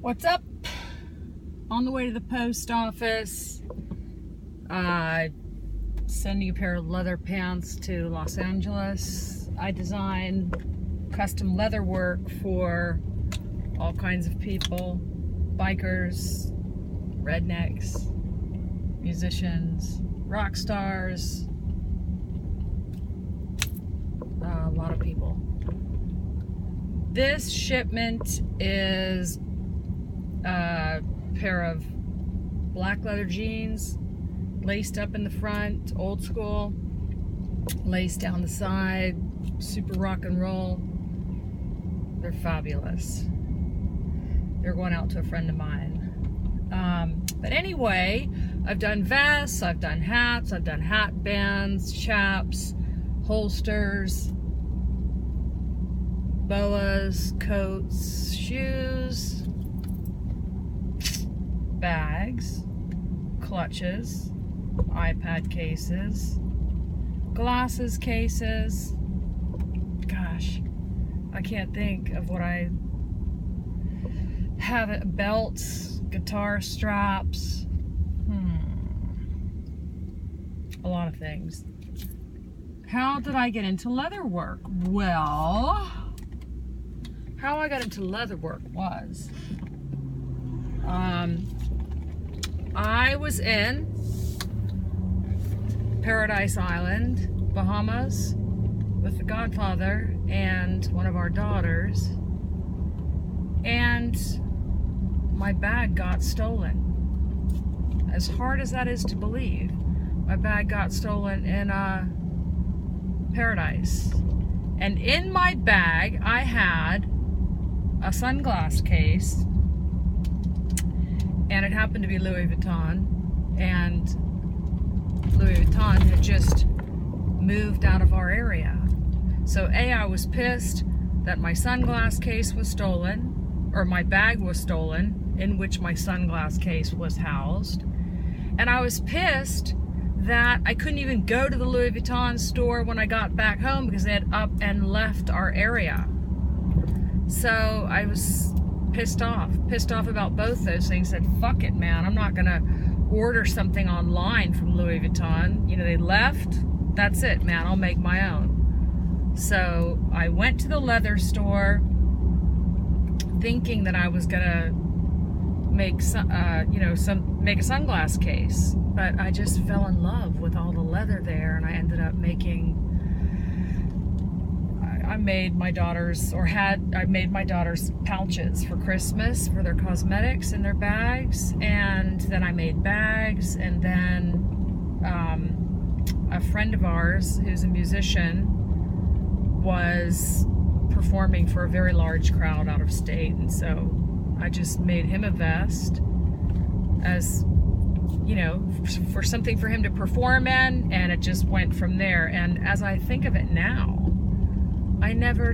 What's up? On the way to the post office, sending a pair of leather pants to Los Angeles. I design custom leather work for all kinds of people, bikers, rednecks, musicians, rock stars, a lot of people. This shipment is a pair of black leather jeans, laced up in the front, old school, laced down the side, super rock and roll. They're fabulous. They're going out to a friend of mine. But anyway, I've done vests, I've done hats, I've done hat bands, chaps, holsters, boas, coats, shoes, bags, clutches, iPad cases, glasses cases. Gosh, I can't think of what I have. Belts, guitar straps, a lot of things. How did I get into leather work? Well, how I got into leather work was, I was in Paradise Island, Bahamas, with the Godfather and one of our daughters, and my bag got stolen. As hard as that is to believe, my bag got stolen in Paradise. And in my bag, I had a sunglass case, and it happened to be Louis Vuitton, and Louis Vuitton had just moved out of our area. So I was pissed that my sunglass case was stolen, or my bag was stolen, in which my sunglass case was housed. And I was pissed that I couldn't even go to the Louis Vuitton store when I got back home because they had up and left our area. So I was pissed off about both those things. Said, fuck it, man, I'm not gonna order something online from Louis Vuitton. You know, they left, that's it, man, I'll make my own. So I went to the leather store thinking that I was gonna make make a sunglass case, but I just fell in love with all the leather there, and I ended up making, I made my daughters pouches for Christmas for their cosmetics in their bags, and then I made bags, and then a friend of ours who's a musician was performing for a very large crowd out of state, and so I just made him a vest as, you know, for something for him to perform in, and it just went from there. And as I think of it now, I never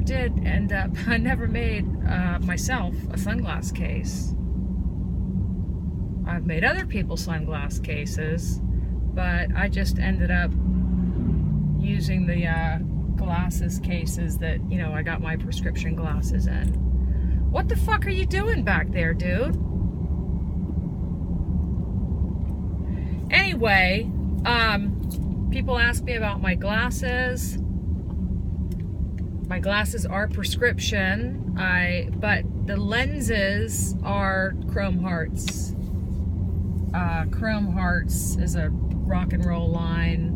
made myself a sunglass case. I've made other people sunglass cases, but I just ended up using the glasses cases that, you know, I got my prescription glasses in. What the fuck are you doing back there, dude? Anyway, people ask me about my glasses. My glasses are prescription, but the lenses are Chrome Hearts. Chrome Hearts is a rock and roll line.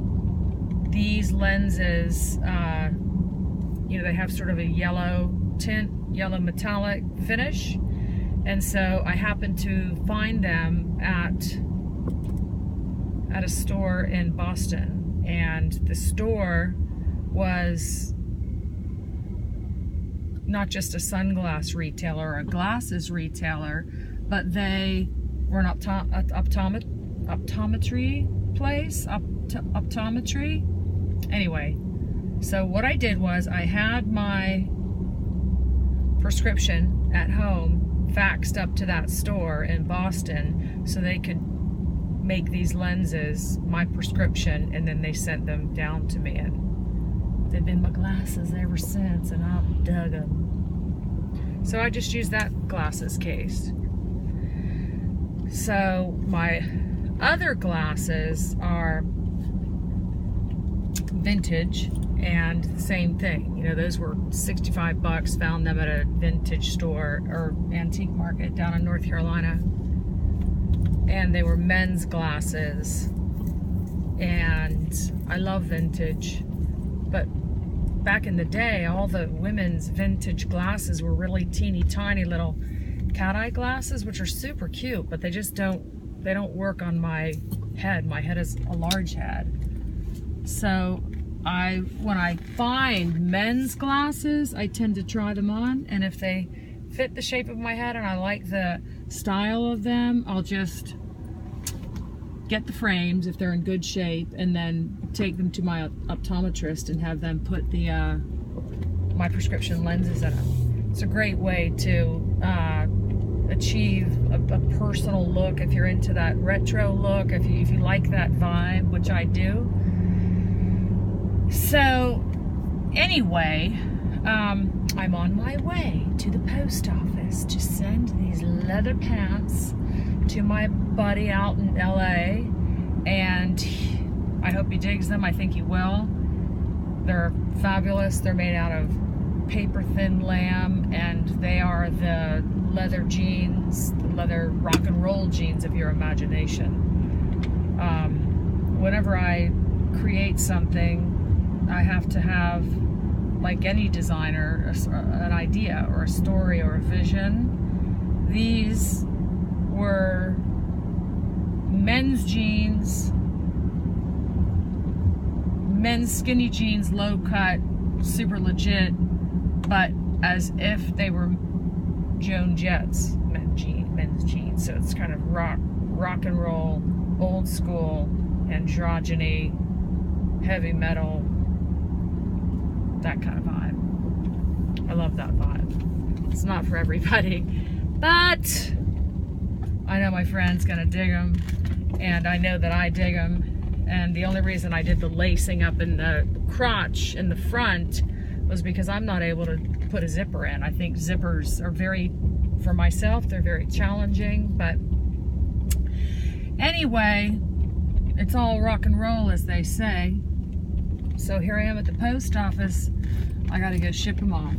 These lenses, you know, they have sort of a yellow tint, yellow metallic finish, and so I happened to find them at a store in Boston, and the store was not just a sunglass retailer or a glasses retailer, but they were an optometry place, optometry. Anyway, so what I did was I had my prescription at home faxed up to that store in Boston so they could make these lenses my prescription, and then they sent them down to me, and they've been my glasses ever since, and I've dug them. So I just used that glasses case. So my other glasses are vintage, and the same thing. You know, those were 65 bucks, found them at a vintage store or antique market down in North Carolina. And they were men's glasses. And I love vintage. But back in the day, all the women's vintage glasses were really teeny tiny little cat eye glasses, which are super cute, but they just don't work on my head. My head is a large head. So when I find men's glasses, I tend to try them on, and if they fit the shape of my head and I like the style of them, I'll just get the frames if they're in good shape, and then take them to my optometrist and have them put the my prescription lenses in them. It's a great way to achieve a personal look if you're into that retro look, if you like that vibe, which I do. So anyway, I'm on my way to the post office to send these leather pants to my buddy out in LA, and I hope he digs them. I think he will. They're fabulous. They're made out of paper thin lamb, and they are the leather jeans, the leather rock and roll jeans of your imagination. Whenever I create something, I have to have, like any designer, an idea or a story or a vision. These were men's jeans, men's skinny jeans, low cut, super legit, but as if they were Joan Jett's men's jeans. So it's kind of rock and roll, old school, androgyny, heavy metal, that kind of vibe. I love that vibe. It's not for everybody, but I know my friend's gonna dig them, and I know that I dig them. And the only reason I did the lacing up in the crotch in the front was because I'm not able to put a zipper in. I think zippers are for myself, they're very challenging. But anyway, it's all rock and roll, as they say. So here I am at the post office. I gotta go ship them off.